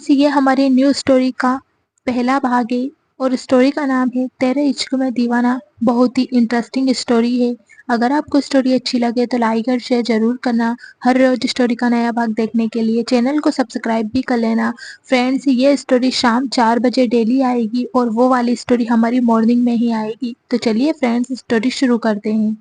Friends, ये हमारी new story का पहला भाग है और स्टोरी का नाम है तेरे इश्क में दीवाना। बहुत ही इंटरेस्टिंग स्टोरी है। अगर आपको स्टोरी अच्छी लगे तो लाइक और शेयर जरूर करना। हर रोज स्टोरी का नया भाग देखने के लिए चैनल को सब्सक्राइब भी कर लेना। फ्रेंड्स, ये स्टोरी शाम 4 बजे डेली आएगी और वो वाली स्टोरी हमारी मॉर्निंग में ही आएगी। तो चलिए फ्रेंड्स, स्टोरी शुरू करते हैं।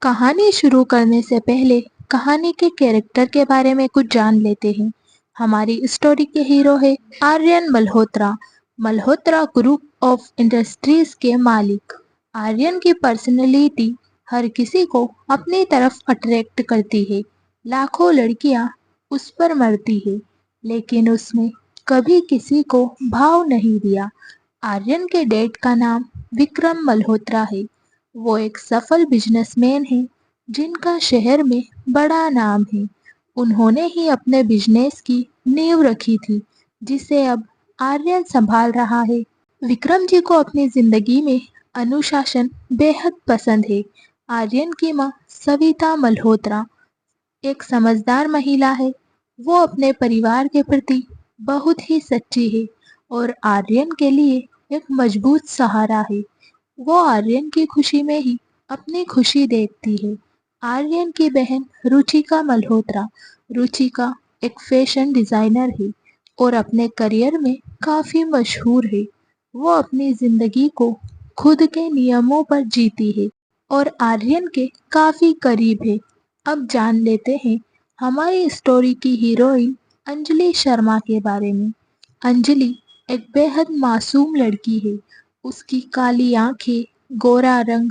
कहानी शुरू करने से पहले कहानी के कैरेक्टर के बारे में कुछ जान लेते हैं। हमारी स्टोरी के हीरो है Aryan Malhotra. Malhotra group of industries के मालिक। आर्यन की पर्सनैलिटी हर किसी को अपनी तरफ अट्रैक्ट करती है। लाखों लड़कियां उस पर मरती है, लेकिन उसने कभी किसी को भाव नहीं दिया। आर्यन के डैड का नाम विक्रम मल्होत्रा है। वो एक सफल बिजनेसमैन है जिनका शहर में बड़ा नाम है। उन्होंने ही अपने बिजनेस की नींव रखी थी, जिसे अब आर्यन संभाल रहा है। विक्रम जी को अपनी जिंदगी में अनुशासन बेहद पसंद है। आर्यन की माँ सविता मल्होत्रा एक समझदार महिला है। वो अपने परिवार के प्रति बहुत ही सच्ची है और आर्यन के लिए एक मजबूत सहारा है। वो आर्यन की खुशी में ही अपनी खुशी देखती है। आर्यन की बहन रुचिका मल्होत्रा। रुचिका एक फैशन डिजाइनर है और अपने करियर में काफी मशहूर है। वो अपनी जिंदगी को खुद के नियमों पर जीती है और आर्यन के काफी करीब है। अब जान लेते हैं हमारी स्टोरी की हीरोइन अंजलि शर्मा के बारे में। अंजलि एक बेहद मासूम लड़की है। उसकी काली आंखें, गोरा रंग,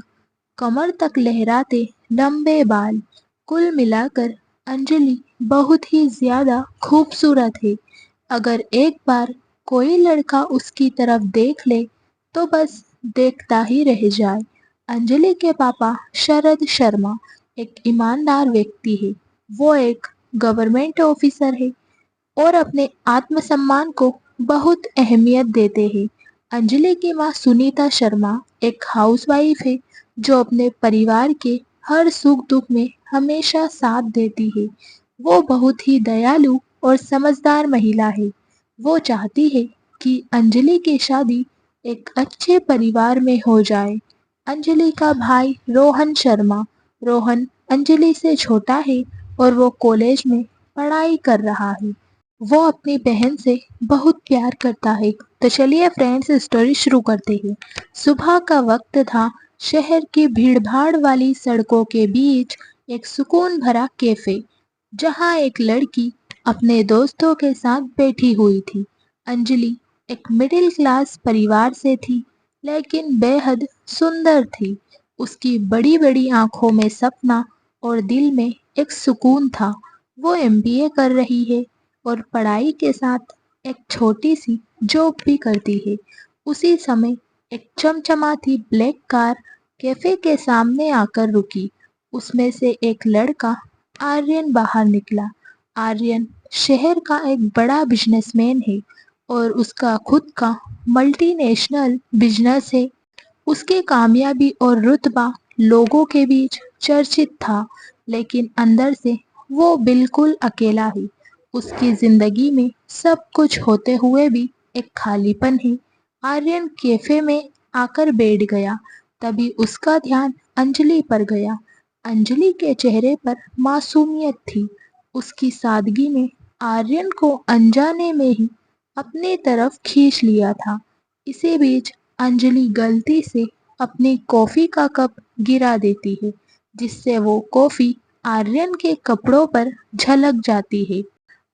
कमर तक लहराते लंबे बाल, कुल मिलाकर अंजलि बहुत ही ज्यादा खूबसूरत है। अगर एक बार कोई लड़का उसकी तरफ देख ले तो बस देखता ही रह जाए। अंजलि के पापा शरद शर्मा एक ईमानदार व्यक्ति है। वो एक गवर्नमेंट ऑफिसर है और अपने आत्मसम्मान को बहुत अहमियत देते हैं। अंजलि की माँ सुनीता शर्मा एक हाउसवाइफ है जो अपने परिवार के हर सुख दुख में हमेशा साथ देती है। वो बहुत ही दयालु और समझदार महिला है। वो चाहती है कि अंजलि की शादी एक अच्छे परिवार में हो जाए। अंजलि का भाई रोहन शर्मा। रोहन अंजलि से छोटा है और वो कॉलेज में पढ़ाई कर रहा है। वो अपनी बहन से बहुत प्यार करता है। तो चलिए फ्रेंड्स, स्टोरी शुरू करते हैं। सुबह का वक्त था। शहर की भीड़भाड़ वाली सड़कों के बीच एक सुकून भरा कैफे, जहां एक लड़की अपने दोस्तों के साथ बैठी हुई थी। अंजलि एक मिडिल क्लास परिवार से थी, लेकिन बेहद सुंदर थी। उसकी बड़ी बड़ी आंखों में सपना और दिल में एक सुकून था। वो एमबीए कर रही है और पढ़ाई के साथ एक छोटी सी जॉब भी करती है। उसी समय एक चमचमाती ब्लैक कार कैफे के सामने आकर रुकी। उसमें से एक लड़का आर्यन बाहर निकला। आर्यन शहर का एक बड़ा बिजनेसमैन है और उसका खुद का मल्टीनेशनल बिजनेस है। उसकी कामयाबी और रुतबा लोगों के बीच चर्चित था, लेकिन अंदर से वो बिल्कुल अकेला है। उसकी जिंदगी में सब कुछ होते हुए भी एक खालीपन है। आर्यन कैफे में आकर बैठ गया। तभी उसका ध्यान अंजलि पर गया। अंजलि के चेहरे पर मासूमियत थी। उसकी सादगी ने आर्यन को अनजाने में ही अपनी तरफ खींच लिया था। इसी बीच अंजलि गलती से अपनी कॉफी का कप गिरा देती है, जिससे वो कॉफी आर्यन के कपड़ों पर झलक जाती है।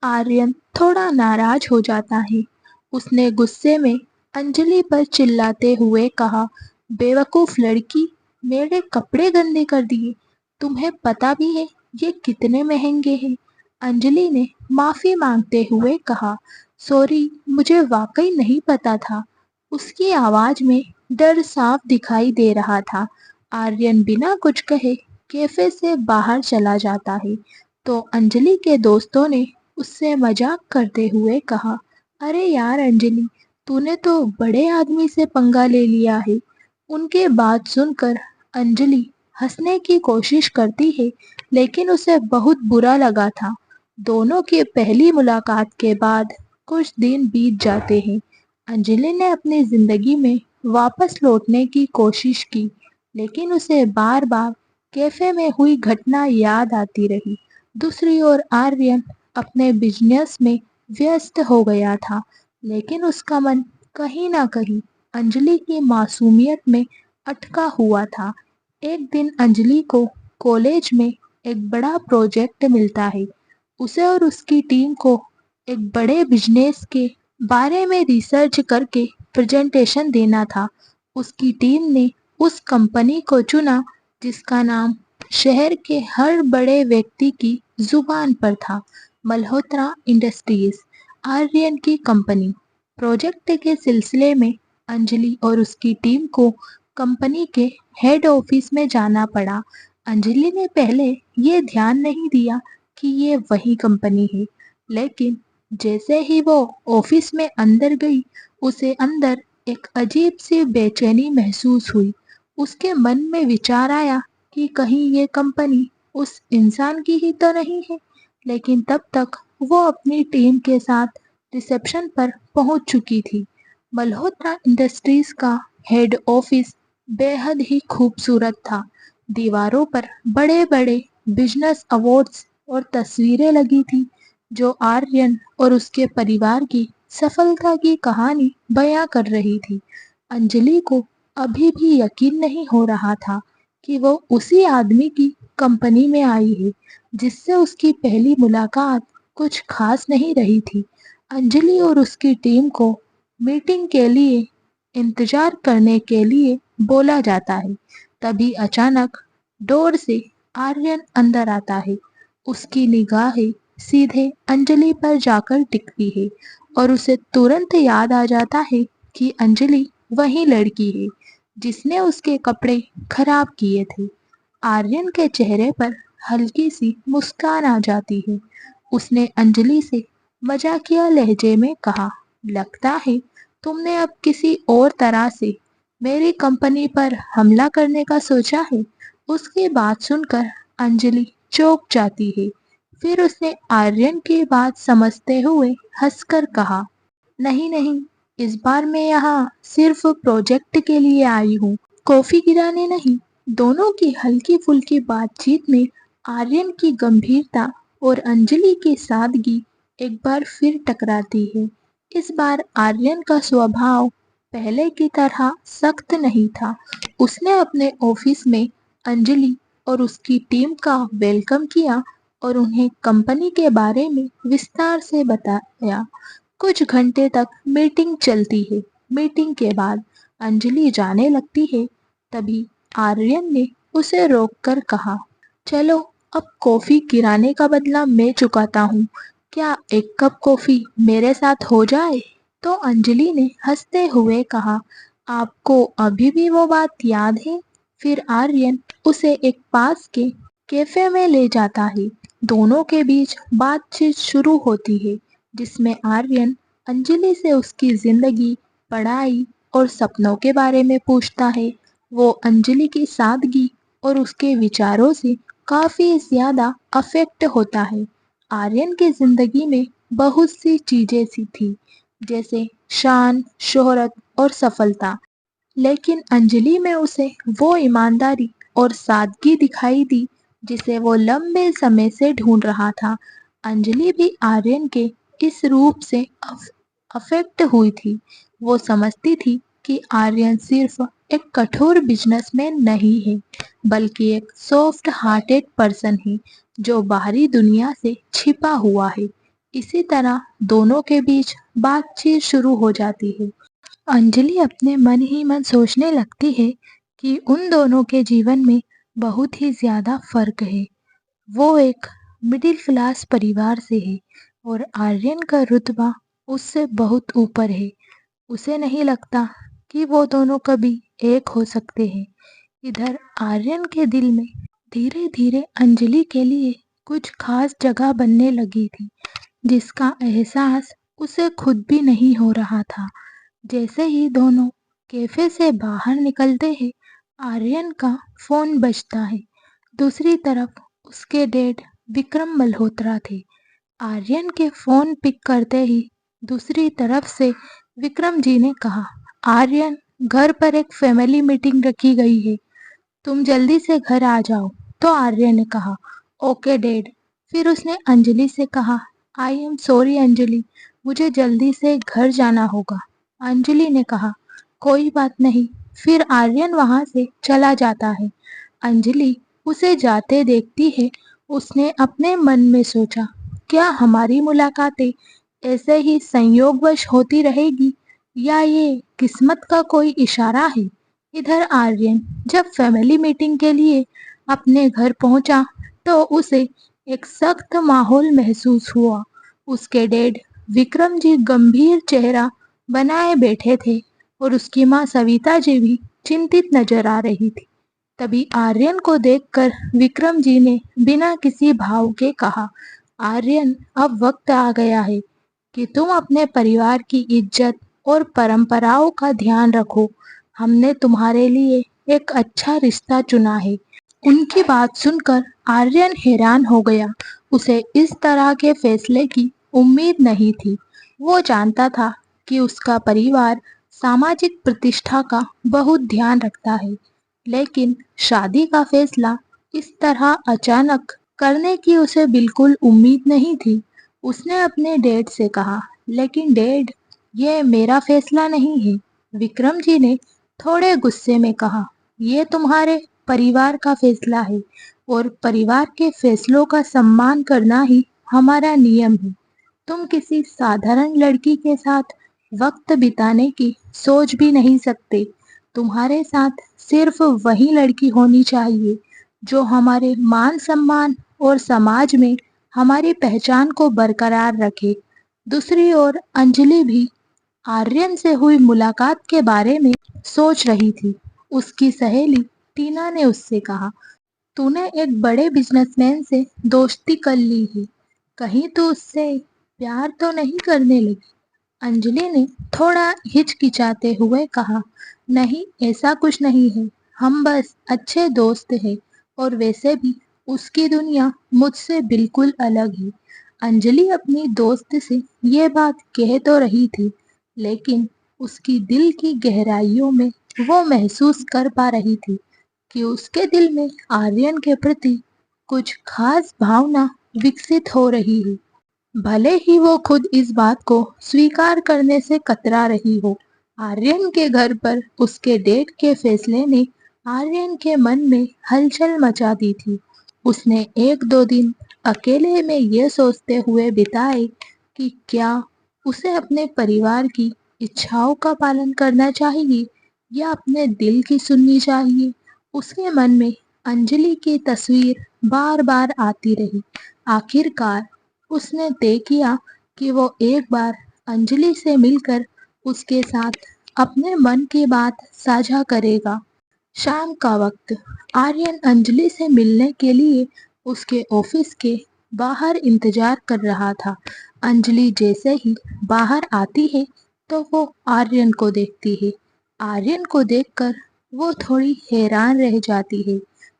आर्यन थोड़ा नाराज हो जाता है। उसने गुस्से में अंजलि पर चिल्लाते हुए कहा, बेवकूफ लड़की, मेरे कपड़े गंदे कर दिए। तुम्हें पता भी है ये कितने महंगे हैं? अंजलि ने माफी मांगते हुए कहा, सॉरी, मुझे वाकई नहीं पता था। उसकी आवाज में डर साफ दिखाई दे रहा था। आर्यन बिना कुछ कहे कैफे से बाहर चला जाता है, तो अंजलि के दोस्तों ने उससे मजाक करते हुए कहा, अरे यार अंजलि, तूने तो बड़े आदमी से पंगा ले लिया है। उनके बात सुनकर अंजलि हंसने की कोशिश करती है, लेकिन उसे बहुत बुरा लगा था। दोनों की पहली मुलाकात के बाद कुछ दिन बीत जाते हैं। अंजलि ने अपनी जिंदगी में वापस लौटने की कोशिश की, लेकिन उसे बार बार कैफे में हुई घटना याद आती रही। दूसरी ओर आर्यन अपने बिजनेस में व्यस्त हो गया था, लेकिन उसका मन कहीं ना कहीं अंजलि की मासूमियत में अटका हुआ था। एक दिन अंजलि को कॉलेज में एक बड़ा प्रोजेक्ट मिलता है। उसे और उसकी टीम को एक बड़े बिजनेस के बारे में रिसर्च करके प्रेजेंटेशन देना था। उसकी टीम ने उस कंपनी को चुना जिसका नाम शहर के हर बड़े व्यक्ति की जुबान पर था, मल्होत्रा इंडस्ट्रीज, आर्यन की कंपनी। प्रोजेक्ट के सिलसिले में अंजलि और उसकी टीम को कंपनी के हेड ऑफिस में जाना पड़ा। अंजलि ने पहले ये ध्यान नहीं दिया कि ये वही कंपनी है, लेकिन जैसे ही वो ऑफिस में अंदर गई, उसे अंदर एक अजीब सी बेचैनी महसूस हुई। उसके मन में विचार आया कि कहीं ये कंपनी उस इंसान की ही तो नहीं है। लेकिन तब तक वो अपनी टीम के साथ रिसेप्शन पर पहुंच चुकी थी। मल्होत्रा इंडस्ट्रीज का हेड ऑफिस बेहद ही खूबसूरत था। दीवारों पर बड़े बड़े बिजनेस अवार्ड्स और तस्वीरें लगी थी, जो आर्यन और उसके परिवार की सफलता की कहानी बयां कर रही थी। अंजलि को अभी भी यकीन नहीं हो रहा था कि वो उसी आदमी की कंपनी में आई है जिससे उसकी पहली मुलाकात कुछ खास नहीं रही थी। अंजलि और उसकी टीम को मीटिंग के लिए इंतजार करने के लिए बोला जाता है। तभी अचानक डोर से आर्यन अंदर आता है। उसकी निगाहें सीधे अंजलि पर जाकर टिकती है और उसे तुरंत याद आ जाता है कि अंजलि वही लड़की है जिसने उसके कपड़े खराब किए थे। आर्यन के चेहरे पर हल्की सी मुस्कान आ जाती है। उसने अंजलि से मजाकिया लहजे में कहा, लगता है तुमने अब किसी और तरह से मेरी कंपनी पर हमला करने का सोचा है। उसकी बात सुनकर अंजलि चौंक जाती है। फिर उसने आर्यन की बात समझते हुए हंसकर कहा, नहीं नहीं, इस बार मैं यहाँ सिर्फ प्रोजेक्ट के लिए आई हूँ, कॉफी गिराने नहीं। दोनों की हल्की फुल्की बातचीत में आर्यन की गंभीरता और अंजलि की सादगी एक बार फिर टकराती है। इस बार आर्यन का स्वभाव पहले की तरह सख्त नहीं था। उसने अपने ऑफिस में अंजलि और उसकी टीम का वेलकम किया और उन्हें कंपनी के बारे में विस्तार से बताया। कुछ घंटे तक मीटिंग चलती है। मीटिंग के बाद अंजलि जाने लगती है। तभी आर्यन ने उसे रोककर कहा, चलो अब कॉफी गिराने का बदला मैं चुकाता हूँ। क्या एक कप कॉफी मेरे साथ हो जाए? तो अंजलि ने हंसते हुए कहा, आपको अभी भी वो बात याद है? फिर आर्यन उसे एक पास के कैफे में ले जाता है। दोनों के बीच बातचीत शुरू होती है, जिसमें आर्यन अंजलि से उसकी जिंदगी, पढ़ाई और सपनों के बारे में पूछता है। वो अंजलि की सादगी और उसके विचारों से काफी ज्यादा अफेक्ट होता है। आर्यन की जिंदगी में बहुत सी चीजें सी थी, जैसे शान, शोहरत और सफलता, लेकिन अंजलि में उसे वो ईमानदारी और सादगी दिखाई दी जिसे वो लंबे समय से ढूंढ रहा था। अंजलि भी आर्यन के इस रूप से अफेक्ट हुई थी। वो समझती थी कि आर्यन सिर्फ एक कठोर बिजनेसमैन नहीं है, बल्कि एक सॉफ्ट हार्टेड पर्सन है जो बाहरी दुनिया से छिपा हुआ है। इसी तरह दोनों के बीच बातचीत शुरू हो जाती है। अंजलि अपने मन ही मन सोचने लगती है कि उन दोनों के जीवन में बहुत ही ज्यादा फर्क है। वो एक मिडिल क्लास परिवार से है और आर्यन का रुतबा उससे बहुत ऊपर है। उसे नहीं लगता कि वो दोनों कभी एक हो सकते हैं। इधर आर्यन के दिल में धीरे धीरे अंजलि के लिए कुछ खास जगह बनने लगी थी, जिसका एहसास उसे खुद भी नहीं हो रहा था। जैसे ही दोनों कैफे से बाहर निकलते हैं, आर्यन का फोन बजता है। दूसरी तरफ उसके डैड विक्रम मल्होत्रा थे। आर्यन के फोन पिक करते ही दूसरी तरफ से विक्रम जी ने कहा, आर्यन, घर पर एक फैमिली मीटिंग रखी गई है, तुम जल्दी से घर आ जाओ। तो आर्यन ने कहा, ओके डैड। फिर उसने अंजलि से कहा, आई एम सॉरी अंजलि, मुझे जल्दी से घर जाना होगा। अंजलि ने कहा, कोई बात नहीं। फिर आर्यन वहां से चला जाता है। अंजलि उसे जाते देखती है। उसने अपने मन में सोचा, क्या हमारी मुलाकातें ऐसे ही संयोगवश होती रहेगी या ये किस्मत का कोई इशारा है। इधर आर्यन जब फैमिली मीटिंग के लिए अपने घर पहुंचा तो उसे एक सख्त माहौल महसूस हुआ। उसके डैड विक्रम जी गंभीर चेहरा बनाए बैठे थे और उसकी माँ सविता जी भी चिंतित नजर आ रही थी। तभी आर्यन को देखकर विक्रम जी ने बिना किसी भाव के कहा, आर्यन, अब वक्त आ गया है कि तुम अपने परिवार की इज्जत और परंपराओं का ध्यान रखो। हमने तुम्हारे लिए एक अच्छा रिश्ता चुना है। उनकी बात सुनकर आर्यन हैरान हो गया। उसे इस तरह के फैसले की उम्मीद नहीं थी। वो जानता था कि उसका परिवार सामाजिक प्रतिष्ठा का बहुत ध्यान रखता है, लेकिन शादी का फैसला इस तरह अचानक करने की उसे बिल्कुल उम्मीद नहीं थी। उसने अपने डैड से कहा, लेकिन डैड, ये मेरा फैसला नहीं है। विक्रम जी ने थोड़े गुस्से में कहा, ये तुम्हारे परिवार का फैसला है और परिवार के फैसलों का सम्मान करना ही हमारा नियम है। तुम किसी साधारण लड़की के साथ वक्त बिताने की सोच भी नहीं सकते। तुम्हारे साथ सिर्फ वही लड़की होनी चाहिए जो हमारे मान सम्मान और समाज में हमारी पहचान को बरकरार रखे। दूसरी ओर अंजलि भी आर्यन से हुई मुलाकात के बारे में सोच रही थी। उसकी सहेली टीना ने उससे कहा, तूने एक बड़े बिजनेसमैन से दोस्ती कर ली है, कहीं तो उससे प्यार तो नहीं करने लगी। अंजलि ने थोड़ा हिचकिचाते हुए कहा, नहीं, ऐसा कुछ नहीं है, हम बस अच्छे दोस्त हैं और वैसे भी उसकी दुनिया मुझसे बिल्कुल अलग है। अंजलि अपनी दोस्त से ये बात कह तो रही थी, लेकिन उसकी दिल की गहराइयों में वो महसूस कर पा रही थी कि उसके दिल में आर्यन के प्रति कुछ खास भावना विकसित हो रही है। भले ही वो खुद इस बात को स्वीकार करने से कतरा रही हो। आर्यन के घर पर उसके डेट के फैसले ने आर्यन के मन में हलचल मचा दी थी। उसने एक दो दिन अकेले में ये सोचते हुए बिताए कि क्या उसे अपने परिवार की इच्छाओं का पालन करना चाहिए या अपने दिल की सुननी चाहिए। उसके मन में अंजलि की तस्वीर बार बार आती रही। आखिरकार उसने तय किया कि वो एक बार अंजलि से मिलकर उसके साथ अपने मन की बात साझा करेगा। शाम का वक्त। आर्यन अंजलि से मिलने के लिए उसके ऑफिस के बाहर इंतजार कर रहा था। अंजलि जैसे ही बाहर आती है तो वो आर्यन को देखती है। आर्यन को देखकर वो थोड़ी हैरान रह जाती है।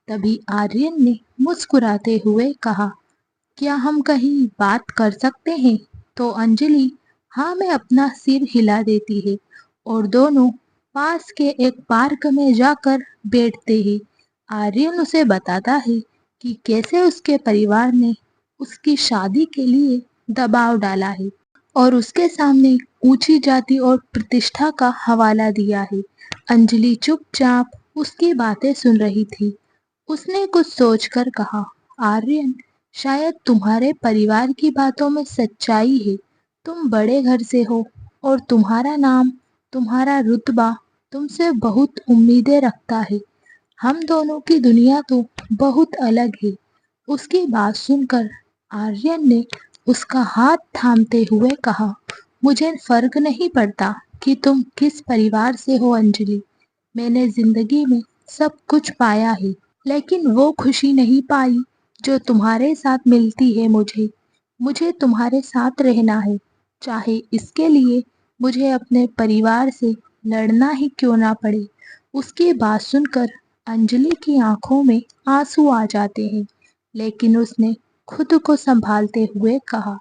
तभी आर्यन ने मुस्कुराते हुए कहा, क्या हम कहीं बात कर सकते हैं? तो अंजलि हाँ में अपना सिर हिला देती है और दोनों पास के एक पार्क में जाकर बैठते हैं। आर्यन उसे बताता है कि कैसे उसके परिवार ने उसकी शादी के लिए दबाव डाला है और उसके सामने ऊंची जाति और प्रतिष्ठा का हवाला दिया है। अंजलि चुपचाप उसकी बातें सुन रही थी। उसने कुछ सोचकर कहा, आर्यन, शायद तुम्हारे परिवार की बातों में सच्चाई है। तुम बड़े घर से हो और तुम्हारा नाम, तुम्हारा रुतबा तुमसे बहुत उम्मीदें रखता है। हम दोनों की दुनिया तो बहुत अलग है। उसकी बात सुनकर आर्यन ने उसका हाथ थामते हुए कहा, मुझे फर्क नहीं पड़ता कि तुम किस परिवार से हो अंजलि। मैंने जिंदगी में सब कुछ पाया है, लेकिन वो खुशी नहीं पाई जो तुम्हारे साथ मिलती है मुझे। मुझे तुम्हारे साथ रहना है, चाहे इसके लिए मुझे अपने परिवार से लड़ना ही क्यों ना पड़े। उसकी बात सुनकर अंजलि की आंखों में आंसू आ जाते हैं, लेकिन उसने खुद को संभालते हुए कहा,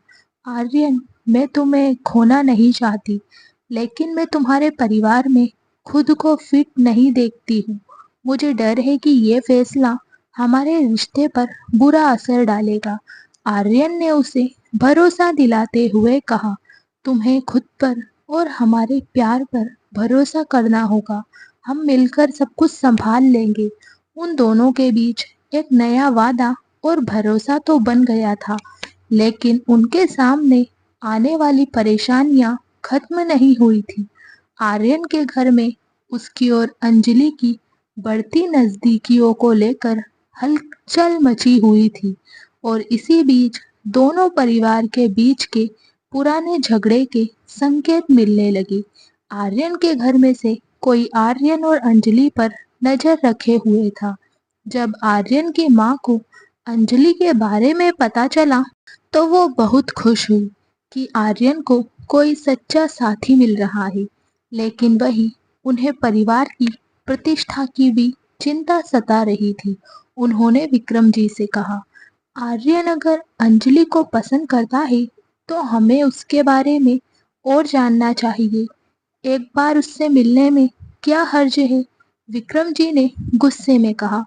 आर्यन, मैं तुम्हें खोना नहीं चाहती, लेकिन मैं तुम्हारे परिवार में खुद को फिट नहीं देखती हूँ। मुझे डर है कि ये फैसला हमारे रिश्ते पर बुरा असर डालेगा। आर्यन ने उसे भरोसा दिलाते हुए कहा, तुम्हें खुद पर और हमारे प्यार पर भरोसा करना होगा। हम मिलकर सब कुछ संभाल लेंगे। उन दोनों के बीच एक नया वादा और भरोसा तो बन गया था, लेकिन उनके सामने आने वाली परेशानियां खत्म नहीं हुई थी। आर्यन के घर में उसकी और अंजलि की बढ़ती नजदीकियों को लेकर हलचल मची हुई थी, और इसी बीच दोनों परिवार के बीच के पुराने झगड़े के संकेत मिलने लगे। आर्यन के घर में से कोई आर्यन और अंजलि पर नजर रखे हुए था। जब आर्यन की माँ को अंजलि के बारे में पता चला तो वो बहुत खुश हुई कि आर्यन को कोई सच्चा साथी मिल रहा है। लेकिन वही उन्हें परिवार की प्रतिष्ठा की भी चिंता सता रही थी। उन्होंने विक्रम जी से कहा, आर्यन अगर अंजलि को पसंद करता है तो हमें उसके बारे में और जानना चाहिए। एक बार उससे मिलने में क्या हर्ज है? विक्रम जी ने गुस्से में कहा,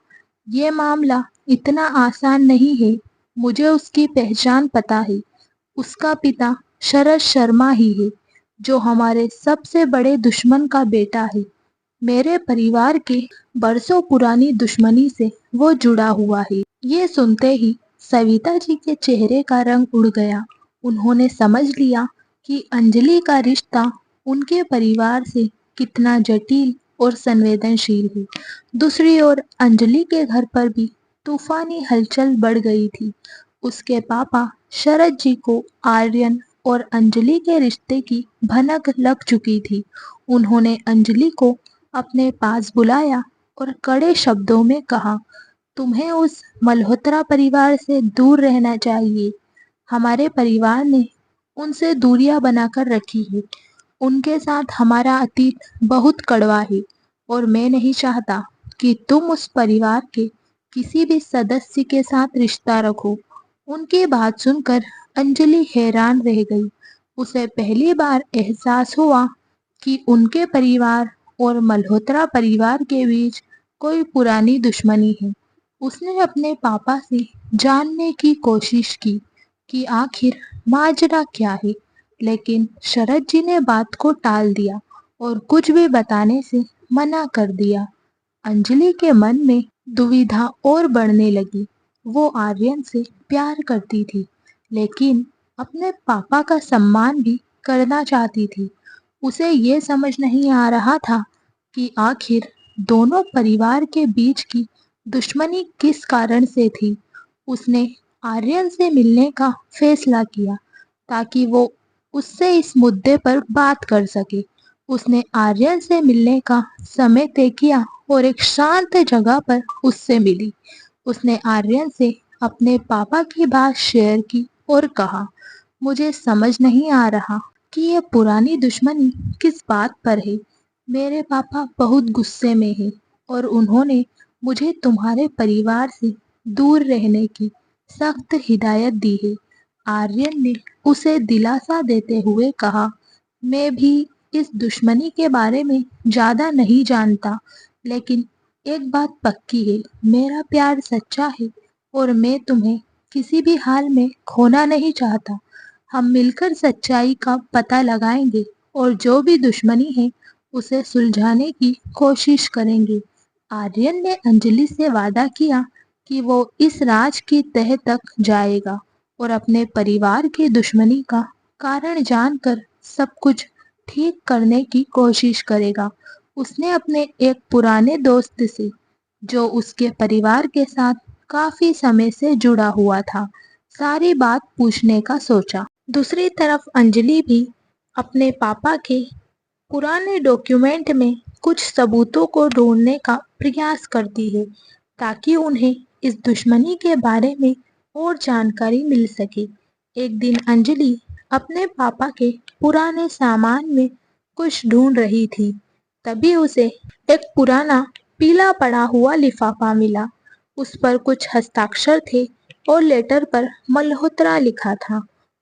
यह मामला इतना आसान नहीं है। मुझे उसकी पहचान पता है। उसका पिता शरद शर्मा ही है, जो हमारे सबसे बड़े दुश्मन का बेटा है। मेरे परिवार के बरसों पुरानी दुश्मनी से वो जुड़ा हुआ है। ये सुनते ही सविता जी के चेहरे का रंग उड़ गया। उन्होंने समझ लिया कि अंजलि का रिश्ता उनके परिवार से कितना जटिल और संवेदनशील है। दूसरी ओर अंजलि के घर पर भी तूफानी हलचल बढ़ गई थी। उसके पापा शरद जी को आर्यन और अंजलि के रिश्ते की भनक लग चुकी थी। उन्होंने अंजलि को अपने पास बुलाया और कड़े शब्दों में कहा, तुम्हें उस मल्होत्रा परिवार से दूर रहना चाहिए। हमारे परिवार ने उनसे दूरियां बनाकर रखी है। उनके साथ हमारा अतीत बहुत कड़वा है, और मैं नहीं चाहता कि तुम उस परिवार के किसी भी सदस्य के साथ रिश्ता रखो। उनकी बात सुनकर अंजलि हैरान रह गई। उसे पहली बार एहसास हुआ कि उनके परिवार और मल्होत्रा परिवार के बीच कोई पुरानी दुश्मनी है। उसने अपने पापा से जानने की कोशिश की कि आखिर माजरा क्या है, लेकिन शरद जी ने बात को टाल दिया और कुछ भी बताने से मना कर दिया। अंजलि के मन में दुविधा और बढ़ने लगी। वो आर्यन से प्यार करती थी, लेकिन अपने पापा का सम्मान भी करना चाहती थी। उसे ये समझ नहीं आ रहा था कि आखिर दोनों परिवार के बीच की दुश्मनी किस कारण से थी। उसने आर्यन से मिलने का फैसला किया ताकि वो उससे इस मुद्दे पर बात कर सके। उसने आर्यन से मिलने का समय तय किया और एक शांत जगह पर उससे मिली। उसने आर्यन से अपने पापा की बात शेयर की और कहा, मुझे समझ नहीं आ रहा कि ये पुरानी दुश्मनी किस बात पर है। मेरे पापा बहुत गुस्से में हैं और उन्होंने मुझे तुम्हारे परिवार से दूर रहने की सख्त हिदायत दी है। आर्यन ने उसे दिलासा देते हुए कहा, मैं भी इस दुश्मनी के बारे में ज्यादा नहीं जानता, लेकिन एक बात पक्की है, मेरा प्यार सच्चा है और मैं तुम्हें किसी भी हाल में खोना नहीं चाहता। हम मिलकर सच्चाई का पता लगाएंगे और जो भी दुश्मनी है उसे सुलझाने की कोशिश करेंगे। आर्यन ने अंजलि से वादा किया कि वो इस राज की तह तक जाएगा और अपने परिवार की दुश्मनी का कारण जानकर सब कुछ ठीक करने की कोशिश करेगा। उसने अपने एक पुराने दोस्त से, जो उसके परिवार के साथ काफी समय से जुड़ा हुआ था, सारी बात पूछने का सोचा। दूसरी तरफ अंजलि भी अपने पापा के पुराने डॉक्यूमेंट में कुछ सबूतों को ढूंढने का प्रयास करती है, ताकि उन्हें इस दुश्मनी के बारे में और जानकारी मिल सके। एक दिन अंजलि अपने पापा के पुराने सामान में कुछ ढूंढ रही थी, तभी उसे एक पुराना पीला पड़ा हुआ लिफाफा मिला। उस पर कुछ हस्ताक्षर थे और लेटर पर मल्होत्रा लिखा था।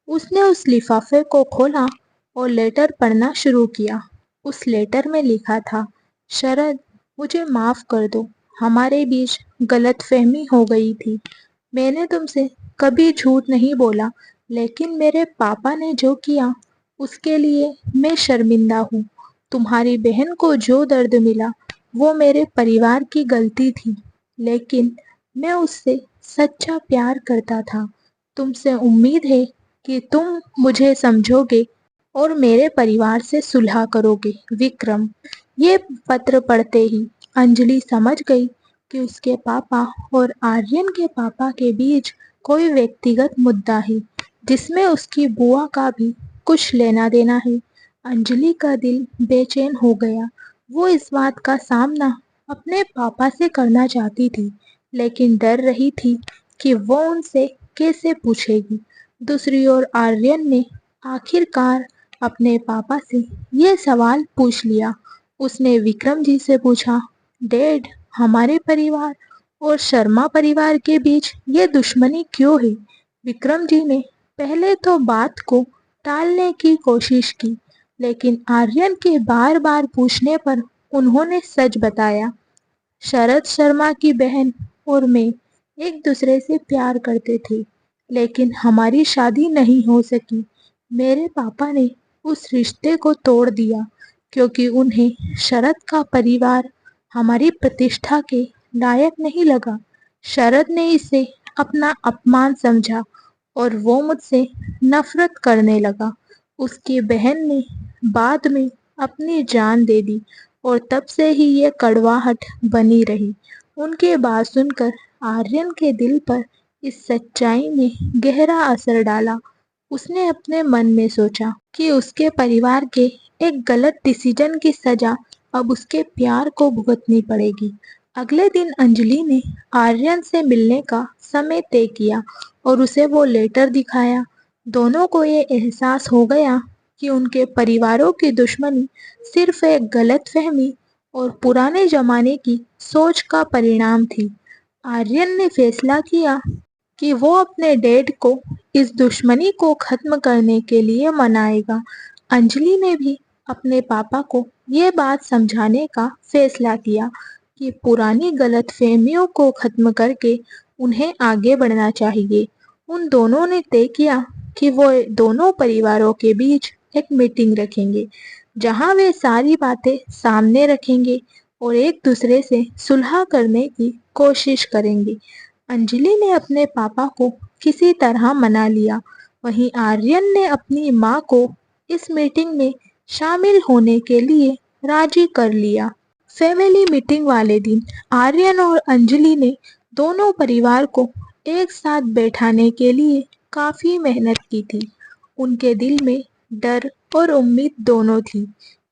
उसने उस लिफाफे को खोला और लेटर पढ़ना शुरू किया। उस लेटर में लिखा था, शरद, मुझे माफ कर दो, हमारे बीच गलतफहमी हो गई थी। मैंने तुमसे कभी झूठ नहीं बोला, लेकिन मेरे पापा ने जो किया उसके लिए मैं शर्मिंदा हूँ। तुम्हारी बहन को जो दर्द मिला वो मेरे परिवार की गलती थी, लेकिन मैं उससे सच्चा प्यार करता था। तुमसे उम्मीद है कि तुम मुझे समझोगे और मेरे परिवार से सुलह करोगे। विक्रम। ये पत्र पढ़ते ही अंजलि समझ गई कि उसके पापा और आर्यन के पापा के बीच कोई व्यक्तिगत मुद्दा है, जिसमें उसकी बुआ का भी कुछ लेना देना है। अंजलि का दिल बेचैन हो गया। वो इस बात का सामना अपने पापा से करना चाहती थी, लेकिन डर रही थी कि वो उनसे कैसे पूछेगी। दूसरी ओर आर्यन ने आखिरकार अपने पापा से ये सवाल पूछ लिया। उसने विक्रम जी से पूछा, डैड, हमारे परिवार और शर्मा परिवार के बीच ये दुश्मनी क्यों है? विक्रम जी ने पहले तो बात को टालने की कोशिश की, लेकिन आर्यन के बार बार पूछने पर उन्होंने सच बताया। शरद शर्मा की बहन और मैं एक दूसरे से प्यार करते थे, लेकिन हमारी शादी नहीं हो सकी। मेरे पापा ने उस रिश्ते को तोड़ दिया क्योंकि उन्हें शरद का परिवार हमारी प्रतिष्ठा के लायक नहीं लगा। शरद ने इसे अपना अपमान समझा और वो मुझसे नफरत करने लगा। उसकी बहन ने बाद में अपनी जान दे दी और तब से ही ये कड़वाहट बनी रही। उनकी बात सुनकर आर्यन के दिल पर इस सच्चाई ने गहरा असर डाला। उसने अपने मन में सोचा कि उसके परिवार के एक गलत डिसीजन की सजा अब उसके प्यार को भुगतनी पड़ेगी। अगले दिन अंजलि ने आर्यन से मिलने का समय तय किया और उसे वो लेटर दिखाया। दोनों को ये एहसास हो गया कि उनके परिवारों की दुश्मनी सिर्फ एक गलतफहमी और पुराने जमाने की सोच का परिणाम थी। आर्यन ने फैसला किया कि वो अपने डैड को इस दुश्मनी को खत्म करने के लिए मनाएगा। अंजलि ने भी अपने पापा को ये बात समझाने का फैसला किया कि पुरानी गलतफहमियों को खत्म करके उन्हें आगे बढ़ना चाहिए। उन दोनों ने तय किया कि वो दोनों परिवारों के बीच एक मीटिंग रखेंगे, जहां वे सारी बातें सामने रखेंगे और एक दूसरे से सुलह करने की कोशिश करेंगे। अंजलि ने अपने पापा को किसी तरह मना लिया। वहीं आर्यन ने अपनी माँ को इस मीटिंग में शामिल होने के लिए राजी कर लिया। फैमिली मीटिंग वाले दिन आर्यन और अंजलि ने दोनों परिवार को एक साथ बैठाने के लिए काफी मेहनत की थी। उनके दिल में डर और उम्मीद दोनों थी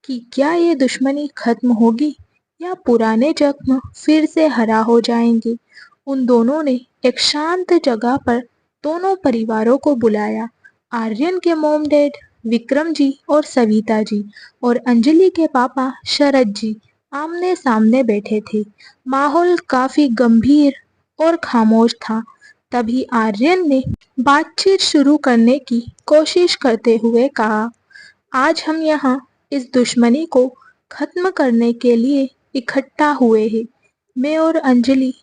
कि क्या ये दुश्मनी खत्म होगी या पुराने जख्म फिर से हरा हो जाएंगे। उन दोनों ने एक शांत जगह पर दोनों परिवारों को बुलाया। आर्यन के मोम डैड विक्रम जी और सविता जी और अंजलि के पापा शरद जी आमने सामने बैठे थे। माहौल काफी गंभीर और खामोश था। तभी आर्यन ने बातचीत शुरू करने की कोशिश करते हुए कहा, आज हम यहाँ इस दुश्मनी को खत्म करने के लिए इकट्ठा हुए हैं। मैं और अंजलि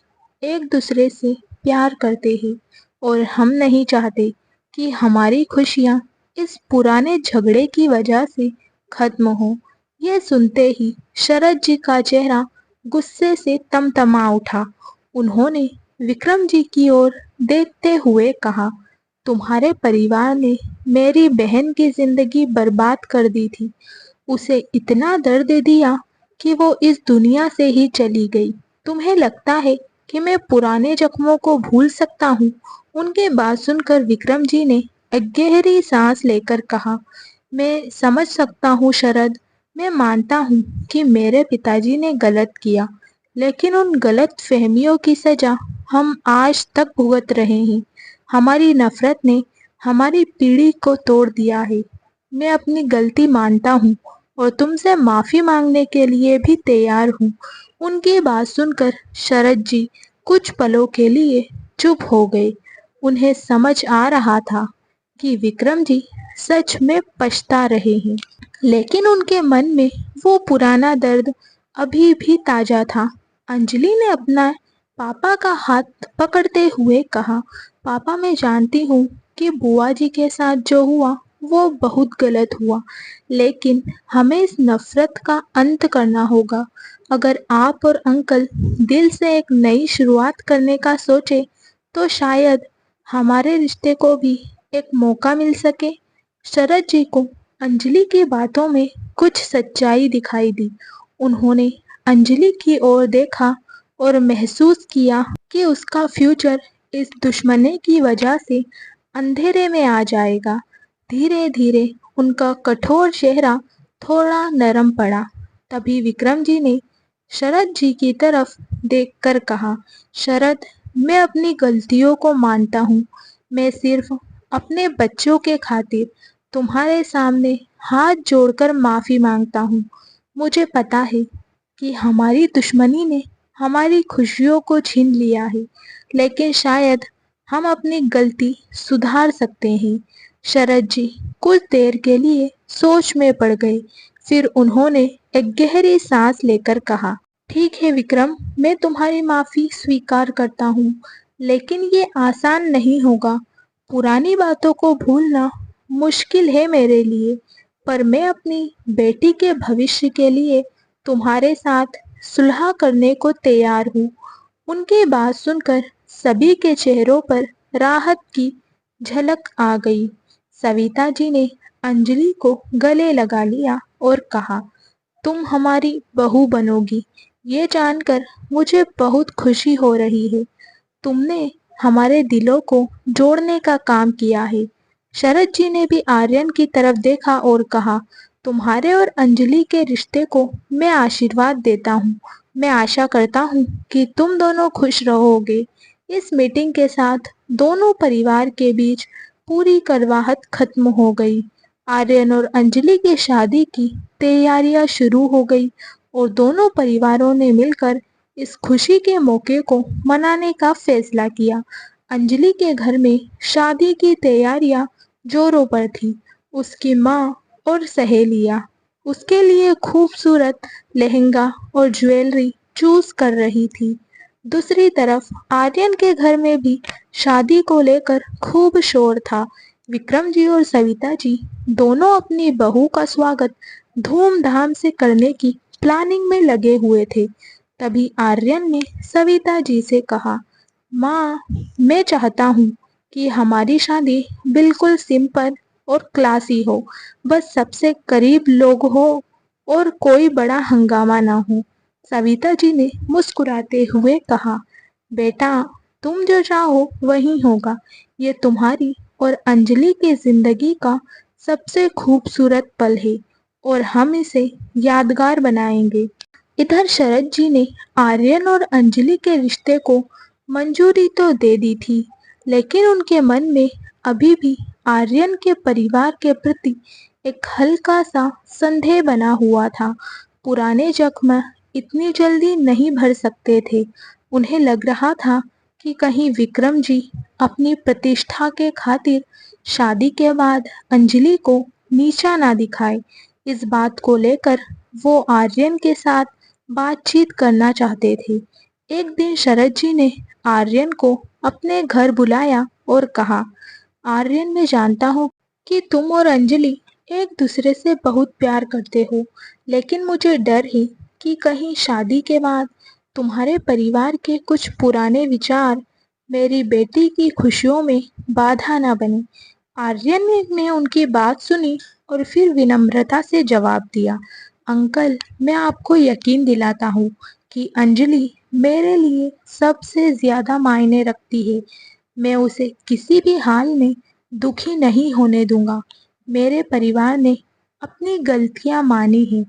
एक दूसरे से प्यार करते हैं और हम नहीं चाहते कि हमारी खुशियाँ इस पुराने झगड़े की वजह से खत्म हो। यह सुनते ही शरद जी का चेहरा गुस्से से तमतमा उठा। उन्होंने विक्रम जी की ओर देखते हुए कहा, तुम्हारे परिवार ने मेरी बहन की जिंदगी बर्बाद कर दी थी। उसे इतना दर्द दिया कि वो इस दुनिया से ही चली गई। तुम्हें लगता है कि मैं पुराने जख्मों को भूल सकता हूँ? उनके बात सुनकर विक्रम जी ने एक गहरी सांस लेकर कहा, मैं समझ सकता हूँ शरद। मैं मानता हूँ कि मेरे पिताजी ने गलत किया, लेकिन उन गलत फहमियों की सजा हम आज तक भुगत रहे हैं। हमारी नफरत ने हमारी पीढ़ी को तोड़ दिया है। मैं अपनी गलती मानता हूँ और तुमसे माफी मांगने के लिए भी तैयार हूँ। उनकी बात सुनकर शरद जी कुछ पलों के लिए चुप हो गए। उन्हें समझ आ रहा था कि विक्रम जी सच में पछता रहे हैं, लेकिन उनके मन में वो पुराना दर्द अभी भी ताजा था। अंजलि ने अपना पापा का हाथ पकड़ते हुए कहा, पापा मैं जानती हूँ कि बुआ जी के साथ जो हुआ वो बहुत गलत हुआ, लेकिन हमें इस नफरत का अंत करना होगा। अगर आप और अंकल दिल से एक नई शुरुआत करने का सोचे तो शायद हमारे रिश्ते को भी एक मौका मिल सके। शरद जी को अंजलि की बातों में कुछ सच्चाई दिखाई दी। उन्होंने अंजलि की ओर देखा और महसूस किया कि उसका फ्यूचर इस दुश्मनी की वजह से अंधेरे में आ जाएगा। धीरे धीरे उनका कठोर चेहरा थोड़ा नरम पड़ा। तभी विक्रम जी ने शरद जी की तरफ देखकर कहा, शरद, मैं अपनी गलतियों को मानता हूँ। मैं सिर्फ अपने बच्चों के खातिर तुम्हारे सामने हाथ जोड़कर माफी मांगता हूँ। मुझे पता है कि हमारी दुश्मनी ने हमारी खुशियों को छीन लिया है, लेकिन शायद हम अपनी गलती सुधार सकते हैं। शरद जी कुछ देर के लिए सोच में पड़ गए। फिर उन्होंने एक गहरी सांस लेकर कहा, ठीक है विक्रम, मैं तुम्हारी माफी स्वीकार करता हूँ, लेकिन ये आसान नहीं होगा। पुरानी बातों को भूलना मुश्किल है मेरे लिए, पर मैं अपनी बेटी के भविष्य के लिए तुम्हारे साथ सुलह करने को तैयार हूँ। उनकी बात सुनकर सभी के चेहरों पर राहत की झलक आ गई। सविता जी ने अंजलि को गले लगा लिया और कहा, तुम हमारी बहू बनोगी, ये जानकर मुझे बहुत खुशी हो रही है। तुमने हमारे दिलों को जोड़ने का काम किया है। शरद जी ने भी आर्यन की तरफ देखा और कहा, तुम्हारे और अंजलि के रिश्ते को मैं आशीर्वाद देता हूँ। मैं आशा करता हूँ कि तुम दोनों खुश रहोगे। इस मीटिंग के साथ दोनों परिवार के बीच पूरी कड़वाहट खत्म हो गई। आर्यन और अंजलि की शादी की तैयारियां शुरू हो गई और दोनों परिवारों ने मिलकर इस खुशी के मौके को मनाने का फैसला किया। अंजलि के घर में शादी की तैयारियां जोरों पर थी। उसकी माँ और सहेलियां उसके लिए खूबसूरत लहंगा और ज्वेलरी चूज कर रही थी। दूसरी तरफ आर्यन के घर में भी शादी को लेकर खूब शोर था। विक्रम जी और सविता जी दोनों अपनी बहू का स्वागत धूमधाम से करने की प्लानिंग में लगे हुए थे। तभी आर्यन ने सविता जी से कहा, माँ, मैं चाहता हूँ कि हमारी शादी बिल्कुल सिंपल और क्लासी हो। बस सबसे करीब लोग हो और कोई बड़ा हंगामा ना हो। सविता जी ने मुस्कुराते हुए कहा, बेटा, तुम जो चाहो वही होगा। ये तुम्हारी और अंजलि की जिंदगी का सबसे खूबसूरत पल है और हम इसे यादगार बनाएंगे। इधर शरद जी ने आर्यन और अंजलि के रिश्ते को मंजूरी तो दे दी थी, लेकिन उनके मन में अभी भी आर्यन के परिवार के प्रति एक हल्का सा संदेह बना हुआ था। पुराने जख्म इतनी जल्दी नहीं भर सकते थे। उन्हें लग रहा था कि कहीं विक्रम जी अपनी प्रतिष्ठा के खातिर शादी के बाद अंजलि को नीचा ना दिखाए। इस बात को लेकर वो आर्यन के साथ बातचीत करना चाहते थे। एक दिन शरद जी ने आर्यन को अपने घर बुलाया और कहा, आर्यन, मैं जानता हूँ कि तुम और अंजलि एक दूसरे से बहुत प्यार करते हो, लेकिन मुझे डर है कि कहीं शादी के बाद तुम्हारे परिवार के कुछ पुराने विचार मेरी बेटी की खुशियों में बाधा ना बने। आर्यन ने उनकी बात सुनी और फिर विनम्रता से जवाब दिया, अंकल, मैं आपको यकीन दिलाता हूँ कि अंजलि मेरे लिए सबसे ज्यादा मायने रखती है। मैं उसे किसी भी हाल में दुखी नहीं होने दूंगा। मेरे परिवार ने अपनी गलतियां मानी हैं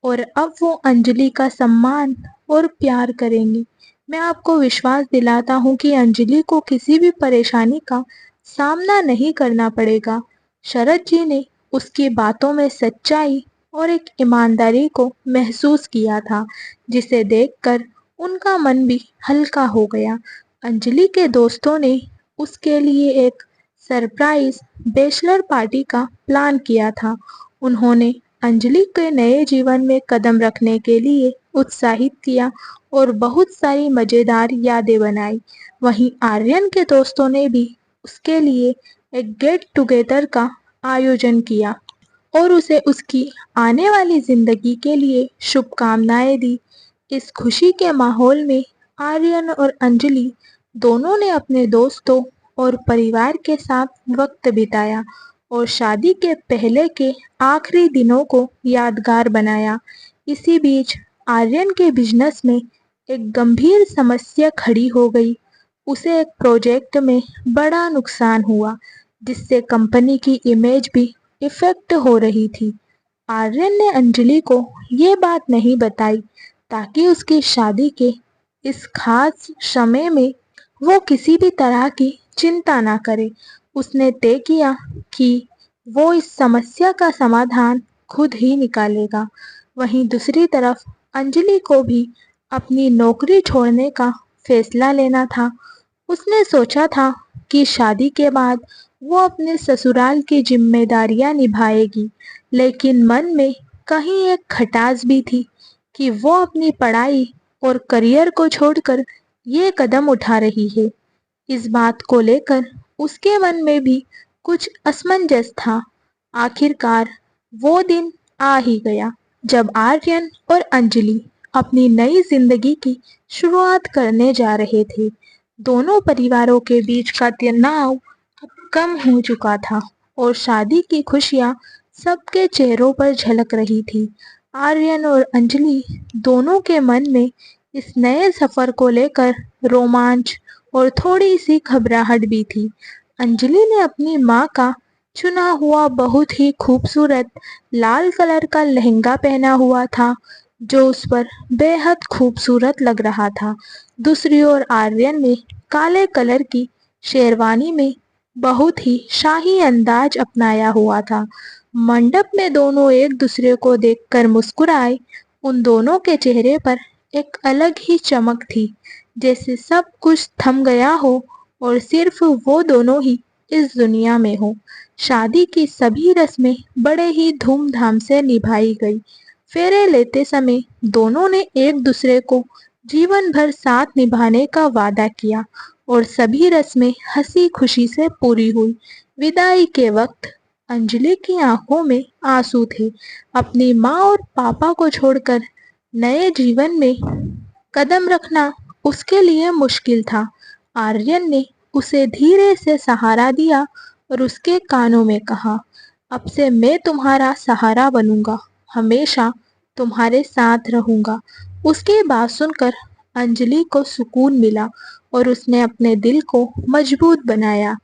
और अब वो अंजलि का सम्मान और प्यार करेंगे। मैं आपको विश्वास दिलाता हूँ कि अंजलि को किसी भी परेशानी का सामना नहीं करना पड़ेगा। शरद जी ने उसकी बातों में सच्चाई और एक ईमानदारी को महसूस किया था, जिसे देखकर उनका मन भी हल्का हो गया। अंजलि के दोस्तों ने उसके लिए एक सरप्राइज बैचलर पार्टी का प्लान किया था। उन्होंने अंजलि के नए जीवन में कदम रखने के लिए उत्साहित किया और बहुत सारी मजेदार यादें बनाई। वहीं आर्यन के दोस्तों ने भी उसके लिए एक गेट टुगेदर का आयोजन किया और उसे उसकी आने वाली जिंदगी के लिए शुभकामनाएं दी। इस खुशी के माहौल में आर्यन और अंजलि दोनों ने अपने दोस्तों और परिवार के साथ वक्त बिताया और शादी के पहले के आखिरी दिनों को यादगार बनाया। इसी बीच आर्यन के बिजनेस में एक गंभीर समस्या खड़ी हो गई। उसे एक प्रोजेक्ट में बड़ा नुकसान हुआ, जिससे कंपनी की इमेज भी इफेक्ट हो रही थी। आर्यन ने अंजलि को ये बात नहीं बताई ताकि उसकी शादी के इस खास समय में वो किसी भी तरह की चिंता ना करे। उसने तय किया कि वो इस समस्या का समाधान खुद ही निकालेगा। वहीं दूसरी तरफ अंजलि को भी अपनी नौकरी छोड़ने का फैसला लेना था। उसने सोचा था कि शादी के बाद वो अपने ससुराल की जिम्मेदारियां निभाएगी, लेकिन मन में कहीं एक खटास भी थी कि वो अपनी पढ़ाई और करियर को छोड़कर ये कदम उठा रही है। इस बात को लेकर उसके मन में भी कुछ असमंजस था। आखिरकार वो दिन आ ही गया जब आर्यन और अंजलि अपनी नई जिंदगी की शुरुआत करने जा रहे थे। दोनों परिवारों के बीच का तनाव अब कम हो चुका था और शादी की खुशियां सबके चेहरों पर झलक रही थी। आर्यन और अंजलि दोनों के मन में इस नए सफर को लेकर रोमांच और थोड़ी सी घबराहट भी थी। अंजलि ने अपनी माँ का चुना हुआ बहुत ही खूबसूरत लाल कलर का लहंगा पहना हुआ था, जो उस पर बेहद खूबसूरत लग रहा था। दूसरी ओर आर्यन ने काले कलर की शेरवानी में बहुत ही शाही अंदाज अपनाया हुआ था। मंडप में दोनों एक दूसरे को देखकर मुस्कुराए। उन दोनों के चेहरे पर एक अलग ही चमक थी, जैसे सब कुछ थम गया हो और सिर्फ वो दोनों ही इस दुनिया में हो। शादी की सभी रस्में बड़े ही धूमधाम से निभाई गई। फेरे लेते समय दोनों ने एक दूसरे को जीवन भर साथ निभाने का वादा किया और सभी रस्में हंसी खुशी से पूरी हुई। विदाई के वक्त अंजलि की आंखों में आंसू थे। अपनी माँ और पापा को छोड़कर नए जीवन में कदम रखना उसके लिए मुश्किल था। आर्यन ने उसे धीरे से सहारा दिया और उसके कानों में कहा, अब से मैं तुम्हारा सहारा बनूंगा, हमेशा तुम्हारे साथ रहूंगा। उसकी बात सुनकर अंजलि को सुकून मिला और उसने अपने दिल को मजबूत बनाया।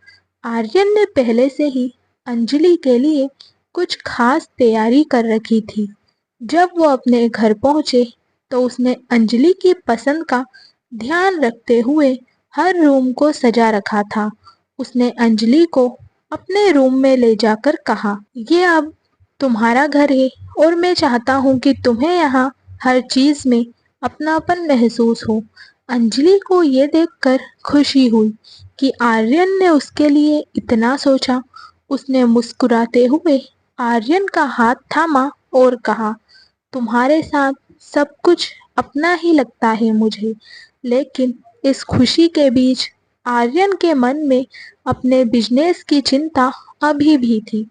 आर्यन ने पहले से ही अंजलि के लिए कुछ खास तैयारी कर रखी थी। जब वो अपने घर पहुंचे तो उसने अंजलि की पसंद का ध्यान रखते हुए हर रूम को सजा रखा था। उसने अंजलि को अपने रूम में ले जाकर कहा, ये अब तुम्हारा घर है और मैं चाहता हूँ कि तुम्हें यहाँ हर चीज में अपनापन महसूस हो। अंजलि को ये देखकर खुशी हुई कि आर्यन ने उसके लिए इतना सोचा। उसने मुस्कुराते हुए आर्यन का हाथ थामा और कहा, तुम्हारे साथ सब कुछ अपना ही लगता है मुझे, लेकिन इस खुशी के बीच आर्यन के मन में अपने बिजनेस की चिंता अभी भी थी।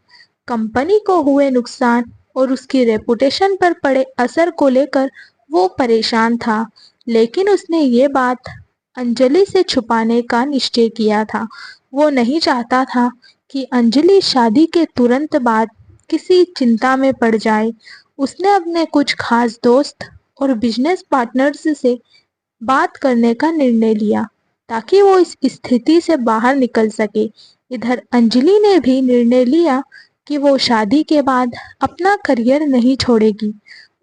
कंपनी को हुए नुकसान और उसकी रेपुटेशन पर पड़े असर को लेकर वो परेशान था, लेकिन उसने ये बात अंजलि से छुपाने का निश्चय किया था। वो नहीं चाहता था कि अंजलि शादी के तुरंत बाद किसी चिंता में पड़ जाए। उसने अपने कुछ खास दोस्त और बिजनेस पार्टनर्स से बात करने का निर्णय लिया ताकि वो इस स्थिति से बाहर निकल सके। इधर अंजलि ने भी निर्णय लिया कि वो शादी के बाद अपना करियर नहीं छोड़ेगी।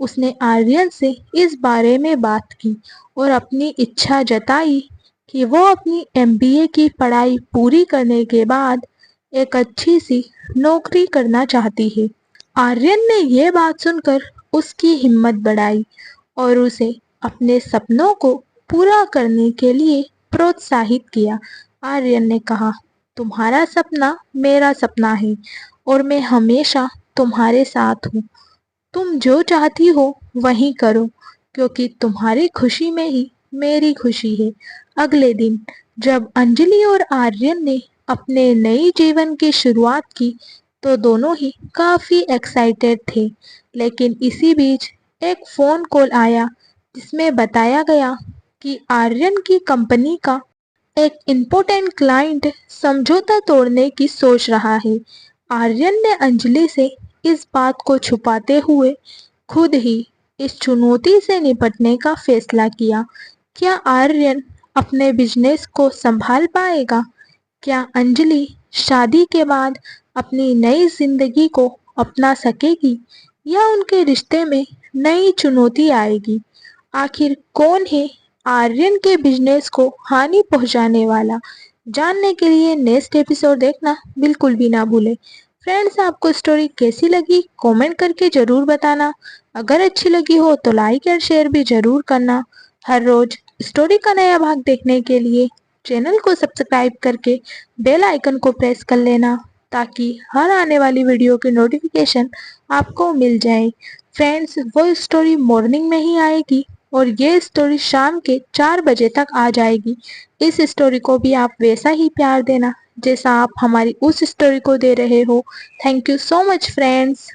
उसने आर्यन से इस बारे में बात की और अपनी इच्छा जताई कि वो अपनी एमबीए की पढ़ाई पूरी करने के बाद एक अच्छी सी नौकरी करना चाहती है। आर्यन ने ये बात सुनकर उसकी हिम्मत बढ़ाई और उसे अपने सपनों को पूरा करने के लिए प्रोत्साहित किया। आर्यन ने कहा, तुम्हारा सपना मेरा सपना है और मैं हमेशा तुम्हारे साथ हूँ। तुम जो चाहती हो वही करो, क्योंकि तुम्हारी खुशी में ही मेरी खुशी है। अगले दिन जब अंजलि और आर्यन ने अपने नए जीवन की शुरुआत की तो दोनों ही काफी एक्साइटेड थे। लेकिन इसी बीच एक फोन कॉल आया जिसमें बताया गया कि आर्यन की कंपनी का एक इम्पोर्टेंट क्लाइंट समझौता तोड़ने की सोच रहा है। आर्यन ने अंजलि से इस बात को छुपाते हुए खुद ही इस चुनौती से निपटने का फैसला किया। क्या आर्यन अपने बिजनेस को संभाल पाएगा? क्या अंजलि शादी के बाद अपनी नई जिंदगी को अपना सकेगी या उनके रिश्ते में नई चुनौती आएगी? आखिर कौन है आर्यन के बिजनेस को हानि पहुंचाने वाला? जानने के लिए नेक्स्ट एपिसोड देखना बिल्कुल भी ना भूले। फ्रेंड्स, आपको स्टोरी कैसी लगी कमेंट करके ज़रूर बताना। अगर अच्छी लगी हो तो लाइक एंड शेयर भी ज़रूर करना। हर रोज स्टोरी का नया भाग देखने के लिए चैनल को सब्सक्राइब करके बेल आइकन को प्रेस कर लेना, ताकि हर आने वाली वीडियो की नोटिफिकेशन आपको मिल जाए। फ्रेंड्स, वो स्टोरी मॉर्निंग में ही आएगी और ये स्टोरी शाम के 4 बजे तक आ जाएगी। इस स्टोरी को भी आप वैसा ही प्यार देना जैसा आप हमारी उस स्टोरी को दे रहे हो। Thank you so much friends.